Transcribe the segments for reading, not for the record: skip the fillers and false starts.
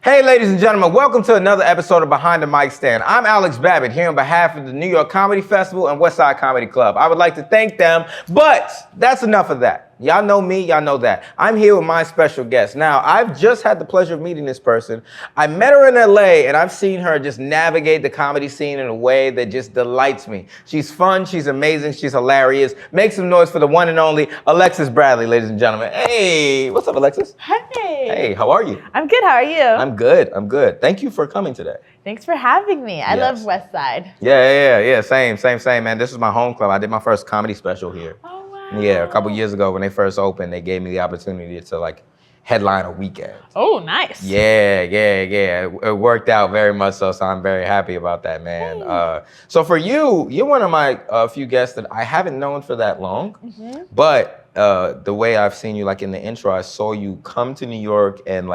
Hey, ladies and gentlemen, welcome to another episode of Behind the Mic Stand. I'm Alex Bradley here on behalf of the New York Comedy Festival and Westside Comedy Club. I would like to thank them, but that's enough of that. Y'all know me, y'all know that. I'm here with my special guest. Now, I've just had the pleasure of meeting this person. I met her in LA, and I've seen her just navigate the comedy scene in a way that just delights me. She's fun, she's amazing, she's hilarious. Make some noise for the one and only Alexis Bradley, ladies and gentlemen. Hey, what's up, Alexis? Hey. Hey, how are you? I'm good, how are you? I'm good. Thank you for coming today. Thanks for having me. I love Westside. Yeah. Same, man. This is my home club. I did my first comedy special here. Oh, wow. Yeah, a couple years ago when they first opened, they gave me the opportunity to headline a weekend. Oh, nice. Yeah. It worked out very much so I'm very happy about that, man. Hey. So for you, you're one of my few guests that I haven't known for that long, but the way I've seen you in the intro, I saw you come to New York and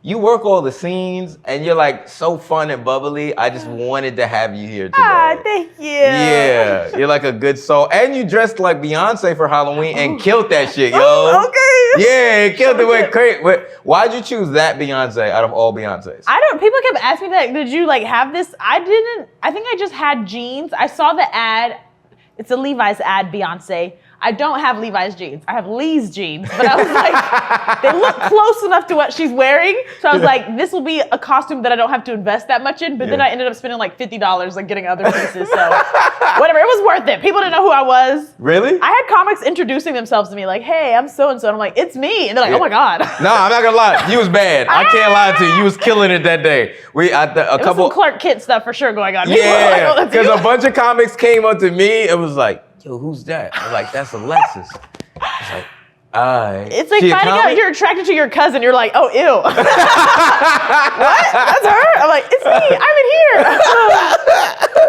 you work all the scenes and you're so fun and bubbly. I just wanted to have you here today. Ah, thank you. Yeah, you're a good soul. And you dressed like Beyonce for Halloween and killed that shit, yo. Oh, okay. Yeah, killed it with crazy. Why'd you choose that Beyonce out of all Beyonces? People kept asking me did you have this? I didn't. I think I just had jeans. I saw the ad. It's a Levi's ad, Beyonce. I don't have Levi's jeans. I have Lee's jeans. But I was they look close enough to what she's wearing. So I was this will be a costume that I don't have to invest that much in. But then I ended up spending $50 getting other pieces. So whatever, it was worth it. People didn't know who I was. Really? I had comics introducing themselves to me hey, I'm so-and-so. And I'm it's me. And they're oh my God. No, I'm not gonna lie. You was bad. I can't lie to you. You was killing it that day. It was some Clark Kent stuff for sure going on. Yeah, because a bunch of comics came up to me and was yo, who's that? I was that's Alexis. I was It's finding out you're attracted to your cousin. You're oh, ew. What? That's her? I'm it's me. I'm in here.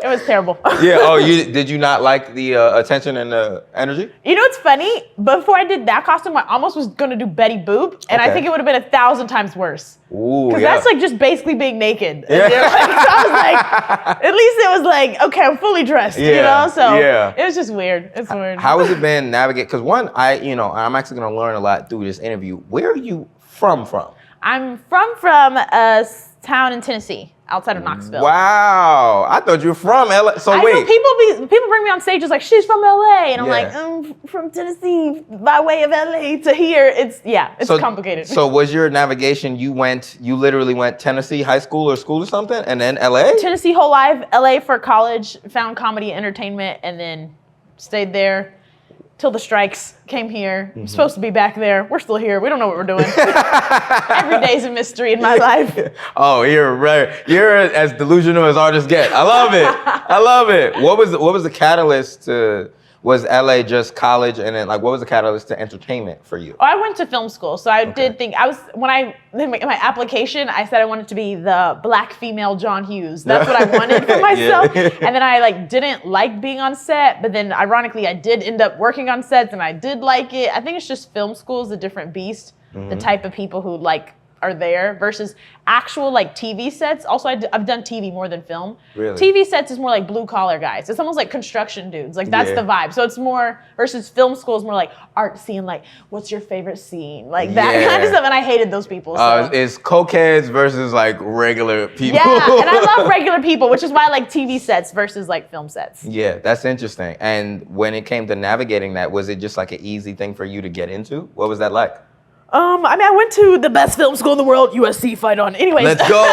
It was terrible. Yeah. Oh, did you not like the attention and the energy? You know what's funny? Before I did that costume, I almost was going to do Betty Boop, and I think it would have been 1,000 times worse. Ooh, because that's just basically being naked. Yeah. So I was at least it was okay, I'm fully dressed, you know? So it was just weird. It's weird. How has it been navigate? Because one, I'm actually going to learn a lot through this interview. Where are you from? I'm from a town in Tennessee, outside of Knoxville. Wow, I thought you were from LA. So I wait, know people bring me on stage she's from LA, and I'm I'm from Tennessee by way of LA to here. It's complicated. So was your navigation? You literally went Tennessee high school or something, and then LA? Tennessee whole life, LA for college, found comedy and entertainment, and then stayed there till the strikes, came here. I'm supposed to be back there. We're still here. We don't know what we're doing. Every day's a mystery in my life. Oh, you're as delusional as artists get. I love it. What was the catalyst to? Was LA just college, and then what was the catalyst to entertainment for you? Oh, I went to film school, so I did think in my application I said I wanted to be the black female John Hughes. That's what I wanted for myself. And then I didn't like being on set, but then ironically I did end up working on sets and I did like it. I think it's just film school is a different beast. The type of people who are there versus actual TV sets. Also, I've done TV more than film. Really? TV sets is more blue collar guys. It's almost like construction dudes. That's the vibe. So it's more versus film school is more art scene. What's your favorite scene? That kind of stuff. And I hated those people. So. It's cokeheads versus regular people. Yeah, and I love regular people, which is why I like TV sets versus film sets. Yeah, that's interesting. And when it came to navigating that, was it just an easy thing for you to get into? What was that like? I went to the best film school in the world, USC, fight on. Anyways. Let's go.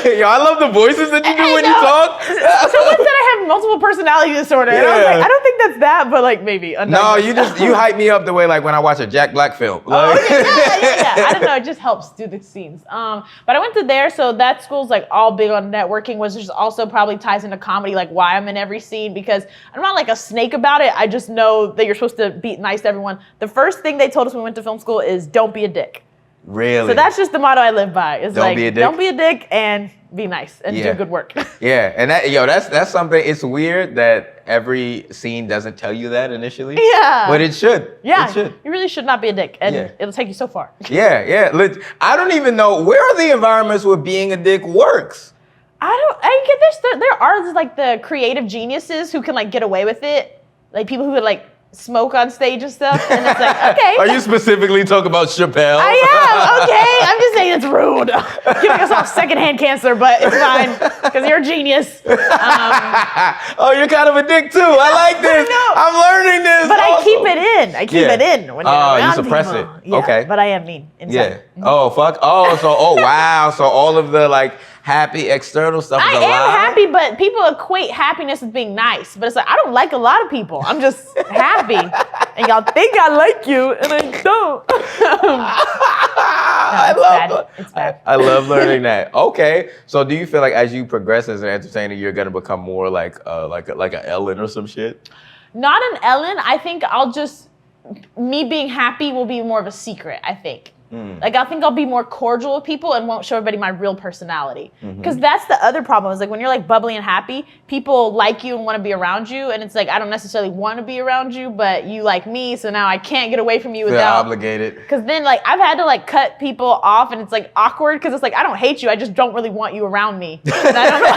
Yo, I love the voices that you do when you talk. Someone said I have multiple personality disorder. And I was I don't think that's that, but maybe. No, you hype me up the way when I watch a Jack Black film. Yeah. I don't know, it just helps do the scenes. But I went to there, so that school's all big on networking, which just also probably ties into comedy, why I'm in every scene, because I'm not a snake about it. I just know that you're supposed to be nice to everyone. The first thing they told us when we went to film school is don't be a dick. Really? So that's just the motto I live by. It's don't be a dick. Don't be a dick and be nice and do good work. Yeah, and that's something. It's weird that every scene doesn't tell you that initially. Yeah. But it should. Yeah. It should. You really should not be a dick, and it'll take you so far. Yeah. I don't even know where are the environments where being a dick works. I get this. There are the creative geniuses who can get away with it. People who would smoke on stage and stuff, and it's like, okay. Are you specifically talking about Chappelle? I am, okay. I'm just saying it's rude. Giving us all secondhand cancer, but it's fine, because you're a genius. Oh, you're kind of a dick too. I like this. No. I'm learning this. But also. I keep it in. I keep it in when you're around you suppress people. it. Yeah, Okay. But I am mean inside. Yeah. Oh, fuck. Oh, wow. So all of the like happy external stuff is a lie? I am happy, but people equate happiness with being nice. But it's like, I don't like a lot of people. I'm just happy. And y'all think I like you, and I don't. It's bad. I love learning that. Okay. So do you feel like as you progress as an entertainer, you're going to become more like an Ellen or some shit? Not an Ellen. I think me being happy will be more of a secret, I think. Like, I think I'll be more cordial with people and won't show everybody my real personality. Because that's the other problem, is like when you're like bubbly and happy, people like you and want to be around you. And it's like, I don't necessarily want to be around you, but you like me. So now I can't get away from you without. Feel obligated. Because then like I've had to like cut people off, and it's like awkward because it's like, I don't hate you. I just don't really want you around me. And I don't know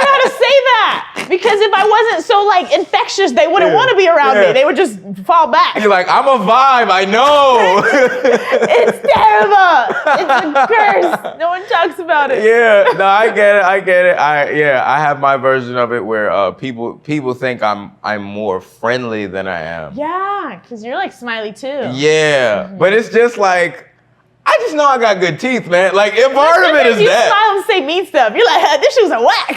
how to say that. Because if I wasn't so like infectious, they wouldn't want to be around me. They would just fall back. You're like, I'm a vibe. I know. It's terrible. It's a curse. No one talks about it. Yeah, no, I get it. I have my version of it where people think I'm more friendly than I am. Yeah, because you're like smiley too. Yeah, but it's just like, I just know I got good teeth, man. Like, if part of it is you that. You smile and say mean stuff. You're like, this shoes are whack.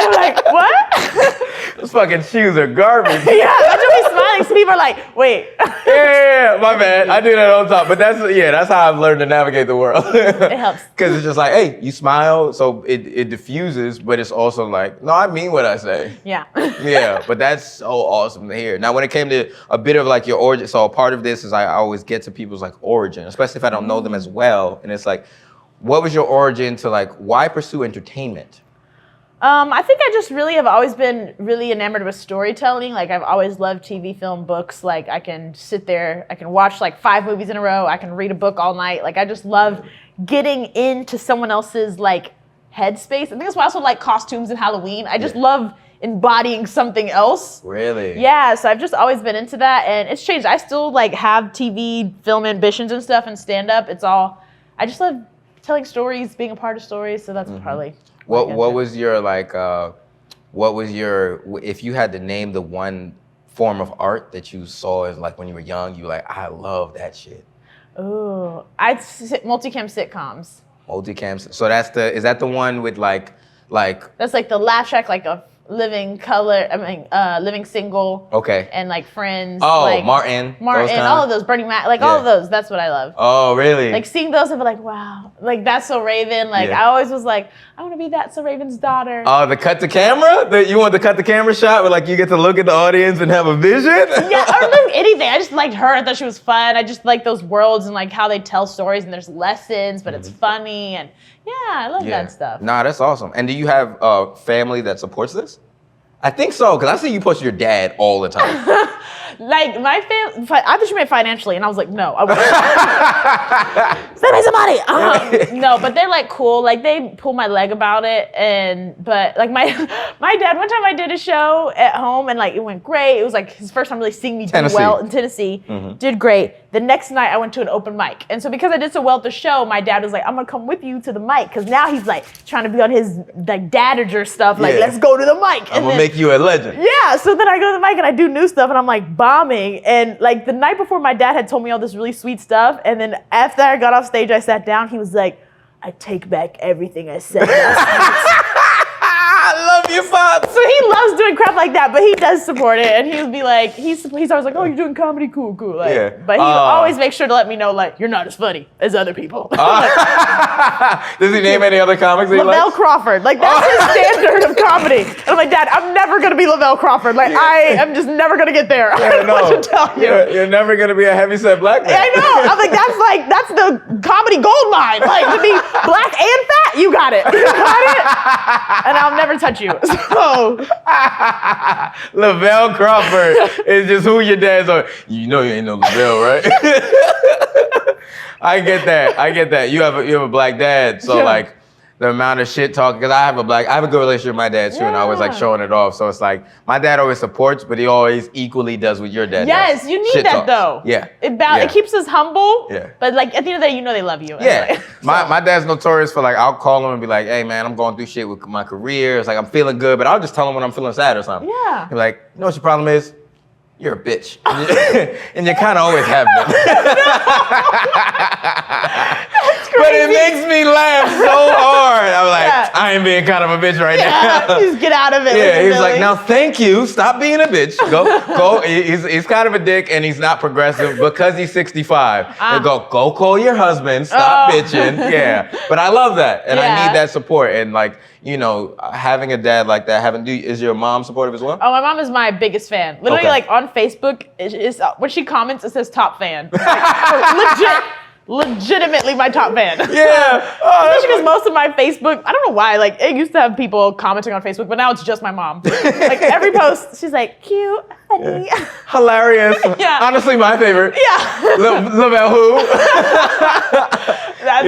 I'm like, what? Those fucking shoes are garbage. Yeah, I just be smiling, so people are like, wait. Yeah, my bad. I do that all the time. But that's how I've learned to navigate the world. It helps. Because it's just like, hey, you smile, so it diffuses, but it's also like, no, I mean what I say. Yeah. Yeah, but that's so awesome to hear. Now, when it came to a bit of like your origin, so a part of this is I always get to people's like origin, especially if I don't know them as well. And it's like, what was your origin to like, why pursue entertainment? I think I just really have always been really enamored with storytelling. Like, I've always loved TV, film, books. Like, I can sit there, I can watch like 5 movies in a row. I can read a book all night. Like, I just love getting into someone else's like headspace. I think that's why I also like costumes and Halloween. I just love embodying something else. Really? Yeah, so I've just always been into that, and it's changed. I still like have TV, film ambitions and stuff, and stand up. It's all, I just love telling stories, being a part of stories. So that's probably. What was your like? What was your, if you had to name the one form of art that you saw as like when you were young, you were like, I love that shit. Ooh, multicam sitcoms. Multicam. So is that the one with like? That's like the laugh track, like a living color. Living single. Okay. And like Friends. Oh, like Martin, all of those, Bernie Mac, like all of those. That's what I love. Oh, really? Like seeing those and be like, wow, like That's So Raven. Like I always was like, I want to be That's So Raven's daughter. Oh, the cut the camera? You want the cut the camera shot where like you get to look at the audience and have a vision? Yeah, or like anything. I just liked her. I thought she was fun. I just like those worlds and like how they tell stories and there's lessons, but it's funny and I love that stuff. Nah, that's awesome. And do you have a family that supports this? I think so, because I see you post your dad all the time. Like my family, I thought you meant financially, and I was like, no, I wouldn't. Send me some money. No, but they're like cool. Like they pull my leg about it, but like my dad. One time I did a show at home, and like it went great. It was like his first time really seeing me do well in Tennessee. Did great. The next night I went to an open mic, and so because I did so well at the show, my dad was like, I'm gonna come with you to the mic, because now he's like trying to be on his like dadager stuff. Like let's go to the mic. I'm gonna make you a legend. Yeah. So then I go to the mic and I do new stuff, and I'm like bombing. And like the night before, my dad had told me all this really sweet stuff, and then after I got off stage, I sat down. He was like, I take back everything I said last night. I love you, Pop. So he loves doing crap like that, but he does support it, and he would be like, he's always like, oh, you're doing comedy, cool. Like, but he always makes sure to let me know, like, you're not as funny as other people. Does he name any other comics that he likes? Lavelle Crawford, like that's his standard of comedy. And I'm like, Dad, I'm never gonna be Lavelle Crawford. Like I am just never gonna get there. I don't know what to tell you. You're never gonna be a heavyset black man. I know. I'm like, that's the comedy gold mine. Like to be black and fat, you got it. You got it. And I'll never touch you. So Lavelle Crawford is just who your dad's are. You know you ain't no Lavelle, right? I get that. You have a black dad, so like the amount of shit talk, because I have a good relationship with my dad too, and I always like showing it off. So it's like my dad always supports, but he always equally does what your dad does. Yes, you need Shit that talks. though. Yeah. It keeps us humble. Yeah. But like at the end of the day, you know they love you. Yeah. My dad's notorious for like, I'll call him and be like, hey man, I'm going through shit with my career. It's like I'm feeling good, but I'll just tell him when I'm feeling sad or something. Yeah. He'll be like, you know what your problem is? You're a bitch. And you kind of always have been. But it makes me laugh so hard. I'm like, I ain't being kind of a bitch right now. Just get out of it. Yeah, he's like, now thank you. Stop being a bitch. Go. He's kind of a dick and he's not progressive because he's 65. And go call your husband. Stop bitching. Yeah. But I love that. And I need that support. And like, you know, having a dad like that, is your mom supportive as well? Oh, my mom is my biggest fan. Literally, like on Facebook, when she comments, it says top fan. Like, legitimately my top fan. Yeah. Especially because most of my Facebook, I don't know why, like it used to have people commenting on Facebook, but now it's just my mom. Like every post, she's like, cute, honey. Yeah. Hilarious. Yeah. Honestly, my favorite. Yeah. Lavelle who? That's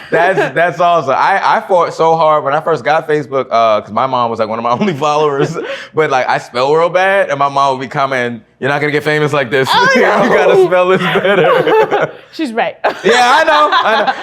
her. That's awesome. I fought so hard when I first got Facebook, because my mom was like one of my only followers, but like I spell real bad, and my mom would be commenting, you're not gonna get famous like this. Oh, no. You gotta spell this better. She's right. Yeah, I know.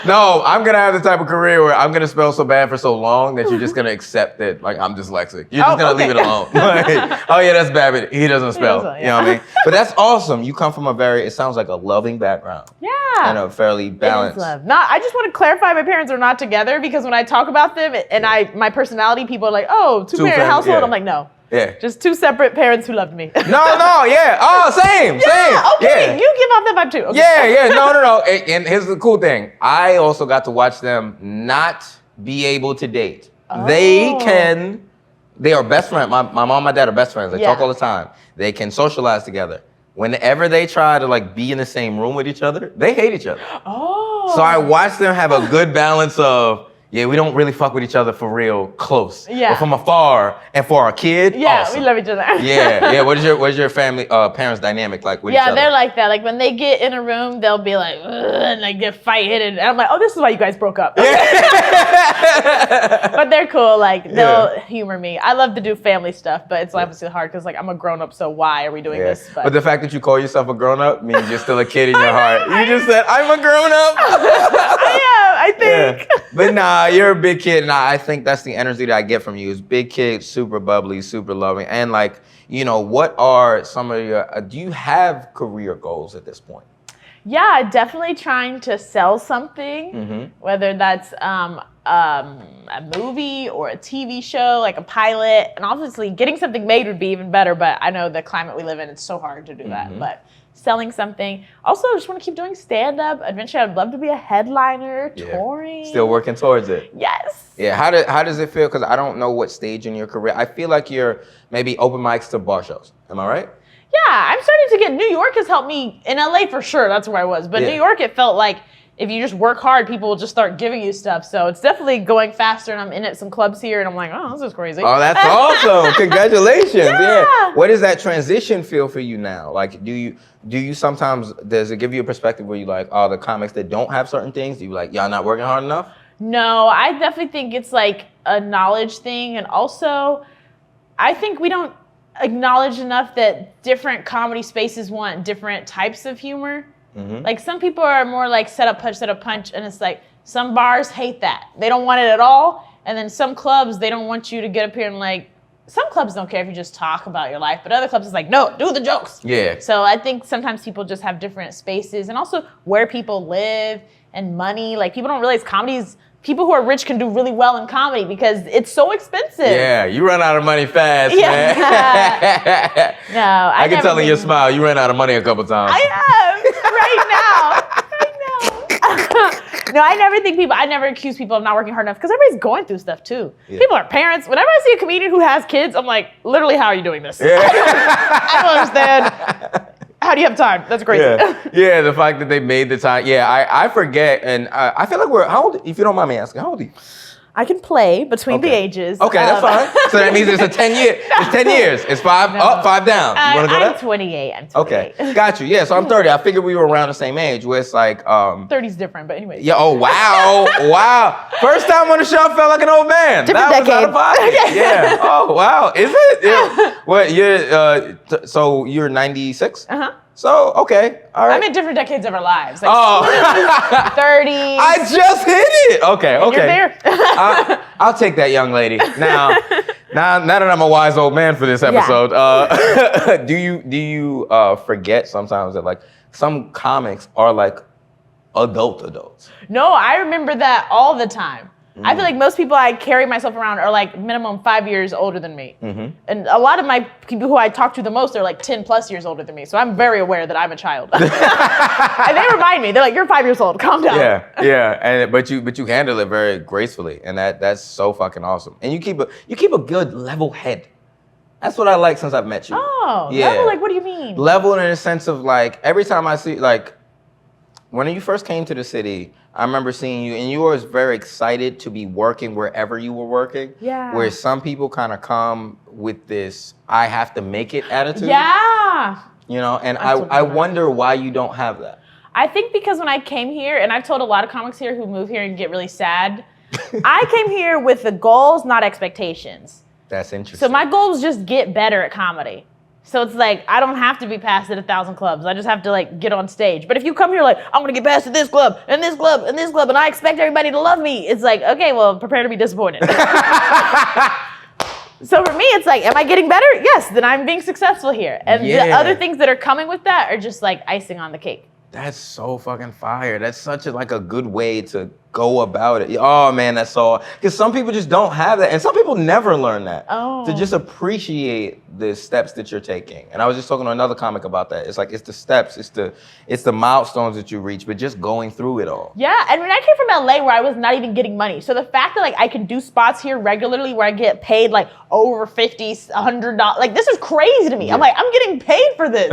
No, I'm gonna have the type of career where I'm gonna spell so bad for so long that you're just gonna accept that like I'm dyslexic. You're just gonna leave it alone. Like, oh yeah, that's Babbitt. He doesn't spell. You know what I mean? But that's awesome. You come from it sounds like a loving background. Yeah. And a fairly balanced. It is love. I just want to clarify my parents are not together because when I talk about them and my personality, people are like, oh, two-parent household. Yeah. I'm like, no. Yeah. Just two separate parents who loved me. No, yeah. Oh, same. Okay, you give off that vibe too. Okay. Yeah, no. And here's the cool thing. I also got to watch them not be able to date. Oh. They are best friends. My mom and my dad are best friends. They talk all the time. They can socialize together. Whenever they try to like be in the same room with each other, they hate each other. Oh. So I watched them have a good balance of, yeah, we don't really fuck with each other for real close. Yeah. But from afar and for our kid, awesome. We love each other. Yeah. What is your family, parents' dynamic like with each other? Yeah, they're like that. Like when they get in a room, they'll be like, and like get fight-hitted. And I'm like, oh, this is why you guys broke up. But they're cool. Like they'll humor me. I love to do family stuff, but it's obviously hard because like I'm a grown-up, so why are we doing this? But the fact that you call yourself a grown-up means you're still a kid in your heart. You just said, I'm a grown-up. I think. Yeah. But nah, you're a big kid, and I think that's the energy that I get from you. Is big kid, super bubbly, super loving, and like, you know, what are some of your? Do you have career goals at this point? Yeah, definitely trying to sell something, whether that's a movie or a TV show, like a pilot, and obviously getting something made would be even better. But I know the climate we live in, it's so hard to do that. But selling something. Also, I just want to keep doing stand-up. Eventually, I'd love to be a headliner, touring. Still working towards it. Yes. Yeah. How does it feel? Because I don't know what stage in your career. I feel like you're maybe open mics to bar shows. Am I right? Yeah, I'm starting to get. New York has helped me. In LA for sure, that's where I was. But New York, it felt like if you just work hard, people will just start giving you stuff. So it's definitely going faster, and I'm in at some clubs here, and I'm like, oh, this is crazy. Oh, that's awesome. Congratulations. Yeah. What does that transition feel for you now? Like, do you sometimes, does it give you a perspective where you like, oh, the comics that don't have certain things, do you like, y'all not working hard enough? No, I definitely think it's like a knowledge thing. And also, I think we don't acknowledge enough that different comedy spaces want different types of humor. Like some people are more like set up, punch, and it's like some bars hate that. They don't want it at all. And then some clubs, they don't want you to get up here and like, some clubs don't care if you just talk about your life, but other clubs is like, no, do the jokes. Yeah. So I think sometimes people just have different spaces and also where people live and money. Like people don't realize people who are rich can do really well in comedy because it's so expensive. Yeah, you run out of money fast, man. No, I can tell in your smile, you ran out of money a couple times. I have, right now. No, I never accuse people of not working hard enough because everybody's going through stuff too. Yeah. People are parents. Whenever I see a comedian who has kids, I'm like, literally, how are you doing this? Yeah. I don't understand. How do you have time? That's crazy. Yeah, the fact that they made the time. Yeah, I forget. And I feel like how old, if you don't mind me asking, how old are you? I can play between the ages. Okay, that's fine. So that means it's a 10 year. It's 10 years. It's 5 up, 5 down. You want to go I'm there? 28. I'm 28. Okay, got you. Yeah, so I'm 30. I figured we were around the same age. Where it's like 30's different, but anyway. Yeah. Oh wow, wow. First time on the show, I felt like an old man. Different that decade. was out of pocket. Yeah. Oh wow. Is it? Yeah. What? You're so you're 96. So okay. All right. I'm in different decades of our lives. Like Oh. 30s. I just hit it. Okay. Okay. You're there. I'll take that, young lady. Now that I'm a wise old man for this episode, do you forget sometimes that like some comics are like adults? No, I remember that all the time. I feel like most people I carry myself around are like minimum 5 years older than me. And a lot of my people who I talk to the most are like 10 plus years older than me. So I'm very aware that I'm a child. And they remind me, they're like, you're 5 years old, calm down. Yeah. But you handle it very gracefully, and that's so fucking awesome. And you keep a good level head. That's what I like since I've met you. Oh, yeah. level, like what do you mean? Level in the sense of like every time I see like when you first came to the city, I remember seeing you, and you were very excited to be working wherever you were working. Yeah. Where some people kind of come with this "I have to make it" attitude. Yeah. You know, and I wonder why you don't have that. I think because when I came here, and I've told a lot of comics here who move here and get really sad, I came here with the goals, not expectations. That's interesting. So my goal was just get better at comedy. So it's like, I don't have to be passed at 1,000 clubs. I just have to like get on stage. But if you come here like, I'm gonna get passed at this club, and this club, and this club, and I expect everybody to love me, it's like, okay, well, prepare to be disappointed. So for me, it's like, am I getting better? Yes, then I'm being successful here. And the other things that are coming with that are just like icing on the cake. That's so fucking fire. That's such a good way to go about it. Oh man, that's so, because some people just don't have that, and some people never learn that. To just appreciate the steps that you're taking. And I was just talking to another comic about that. It's like it's the steps, it's the milestones that you reach, but just going through it all. Yeah, and when I came from LA where I was not even getting money, so the fact that like I can do spots here regularly where I get paid like over $50, $100, like this is crazy to me. I'm like, I'm getting paid for this.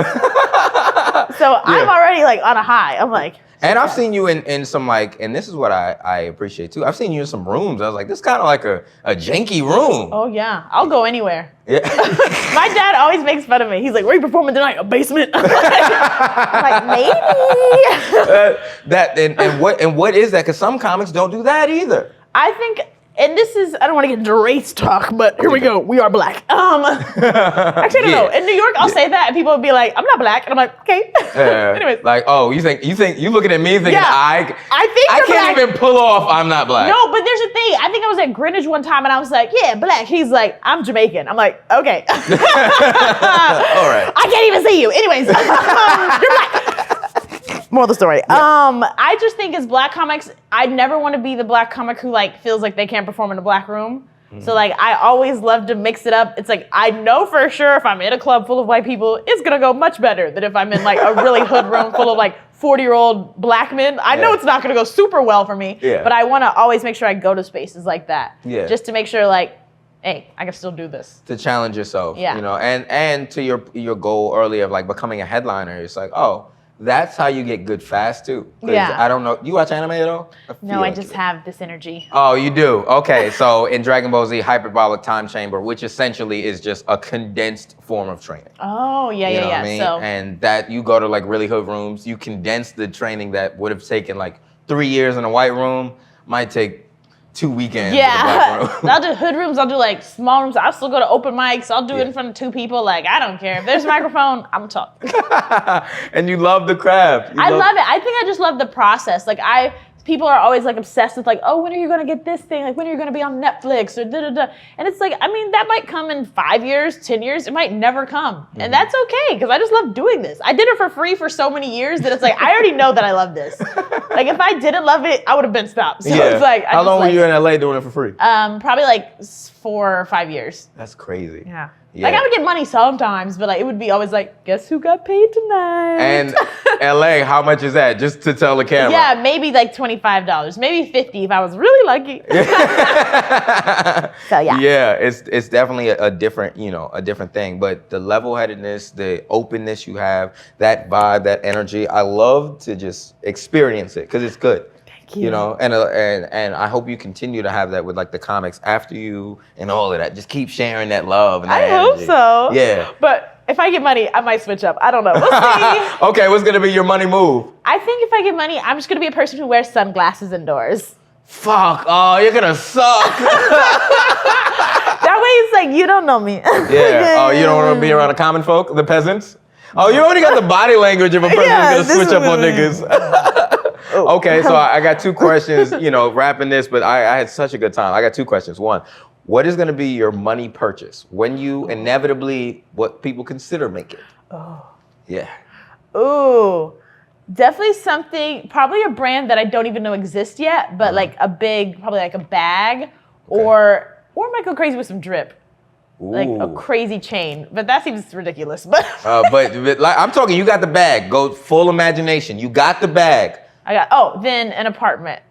So I'm already like on a high. I'm like. And I've seen you in some like, and this is what I appreciate too. I've seen you in some rooms. I was like, this is kind of like a janky room. Oh yeah, I'll go anywhere. Yeah. My dad always makes fun of me. He's like, where are you performing tonight? A basement? I'm like, maybe. And what is that? Because some comics don't do that either. I think, and this is, I don't want to get into race talk, but here we go. We are black. Actually, I don't know. In New York, I'll say that, and people will be like, I'm not black. And I'm like, okay. Anyways. Like, oh, you looking at me thinking I can't black. even pull off I'm not black. No, but there's a thing. I think I was at Greenwich one time, and I was like, yeah, black. He's like, I'm Jamaican. I'm like, okay. All right. I can't even see you. Anyways, you're black. More of the story. Yeah. I just think as black comics, I never want to be the black comic who like feels like they can't perform in a black room. So like I always love to mix it up. It's like I know for sure if I'm in a club full of white people, it's gonna go much better than if I'm in like a really hood room full of like 40-year-old black men. I know it's not gonna go super well for me, but I want to always make sure I go to spaces like that, just to make sure like, hey, I can still do this. To challenge yourself, you know, and to your goal earlier of like becoming a headliner, it's like, oh, that's how you get good fast too. Yeah. I don't know. You watch anime at all? No, I just have this energy. Oh, you do? Okay. So in Dragon Ball Z, Hyperbolic Time Chamber, which essentially is just a condensed form of training. Oh, yeah, you know yeah. What I mean? So, and that you go to like really hood rooms, you condense the training that would have taken like 3 years in a white room, might take 2 weekends. Yeah, I'll do hood rooms. I'll do like small rooms. I'll still go to open mics. I'll do it in front of 2 people. Like I don't care if there's a microphone. I'm talk. And you love the craft. I love it. I think I just love the process. Like people are always like obsessed with like, oh, when are you gonna get this thing? Like when are you gonna be on Netflix or da da da? And it's like, I mean, that might come in 5 years, 10 years. It might never come, and that's okay because I just love doing this. I did it for free for so many years that it's like I already know that I love this. Like if I didn't love it, I would have been stopped. So it's like, how long were you in LA doing it for free? Probably like 4 or 5 years. That's crazy. Yeah. Like I would get money sometimes, but like it would be always like, guess who got paid tonight? And LA, how much is that? Just to tell the camera. Yeah, maybe like $25, maybe $50 if I was really lucky. So yeah. Yeah, it's definitely a different, a different thing. But the level-headedness, the openness you have, that vibe, that energy, I love to just experience it because it's good. Thank you. You know, and I hope you continue to have that with like the comics after you and all of that. Just keep sharing that love and that I hope energy. so. Yeah. But if I get money, I might switch up. I don't know. We'll see. Okay, what's gonna be your money move? I think if I get money, I'm just gonna be a person who wears sunglasses indoors. Fuck. Oh, you're gonna suck. That way it's like, you don't know me. Yeah. Oh, you don't want to be around the common folk, the peasants? Oh, you already got the body language of a person Yeah, who's gonna switch this up is on me. niggas. Okay, so I got two questions, you know, wrapping this, but I had such a good time. I got two questions. One, what is gonna be your money purchase when you inevitably, what people consider making? Oh. Yeah. Ooh. Definitely something, probably a brand that I don't even know exists yet, but like a big, probably like a bag, or I might go crazy with some drip. Like a crazy chain, but that seems ridiculous. But but like, I'm talking, you got the bag. Go full imagination. You got the bag. then an apartment.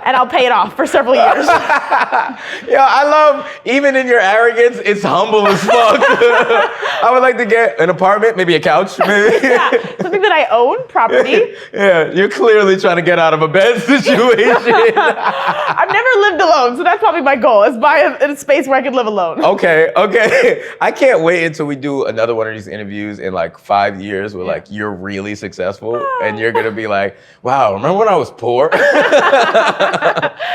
And I'll pay it off for several years. Yeah, I love, even in your arrogance, it's humble as fuck. I would like to get an apartment, maybe a couch, maybe. Yeah, something that I own, property. Yeah, you're clearly trying to get out of a bad situation. I've never lived alone, so that's probably my goal, is buy a space where I can live alone. Okay. I can't wait until we do another one of these interviews in like 5 years where like you're really successful and you're gonna be like, wow, remember when I was poor?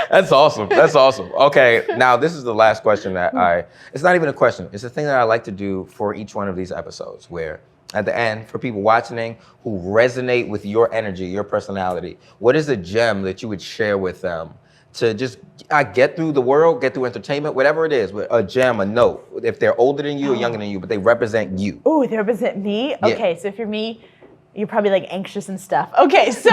That's awesome. Okay, now this is the last question that it's not even a question, it's a thing that I like to do for each one of these episodes where at the end, for people watching who resonate with your energy, your personality, what is a gem that you would share with them to just get through the world, get through entertainment, whatever it is, a gem, a note, if they're older than you or younger than you, but they represent you. Oh, they represent me? Okay, so if you're me, you're probably like anxious and stuff. Okay, so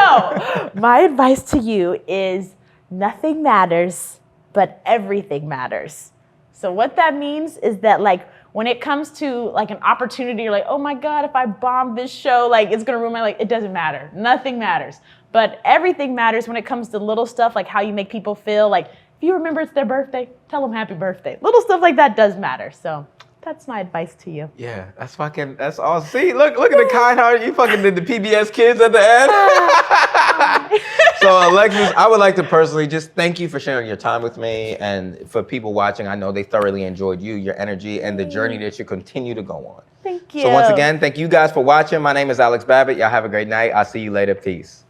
my advice to you is nothing matters, but everything matters. So what that means is that like when it comes to like an opportunity, you're like, oh my God, if I bomb this show, like it's gonna ruin my life. It doesn't matter. Nothing matters. But everything matters when it comes to little stuff like how you make people feel. Like if you remember it's their birthday, tell them happy birthday. Little stuff like that does matter. So that's my advice to you. Yeah, that's awesome. See, look at the kind heart. You fucking did the PBS Kids at the end. So Alexis, I would like to personally just thank you for sharing your time with me, and for people watching, I know they thoroughly enjoyed you, your energy, and the journey that you continue to go on. Thank you. So once again, thank you guys for watching. My name is Alex Babbitt. Y'all have a great night. I'll see you later. Peace.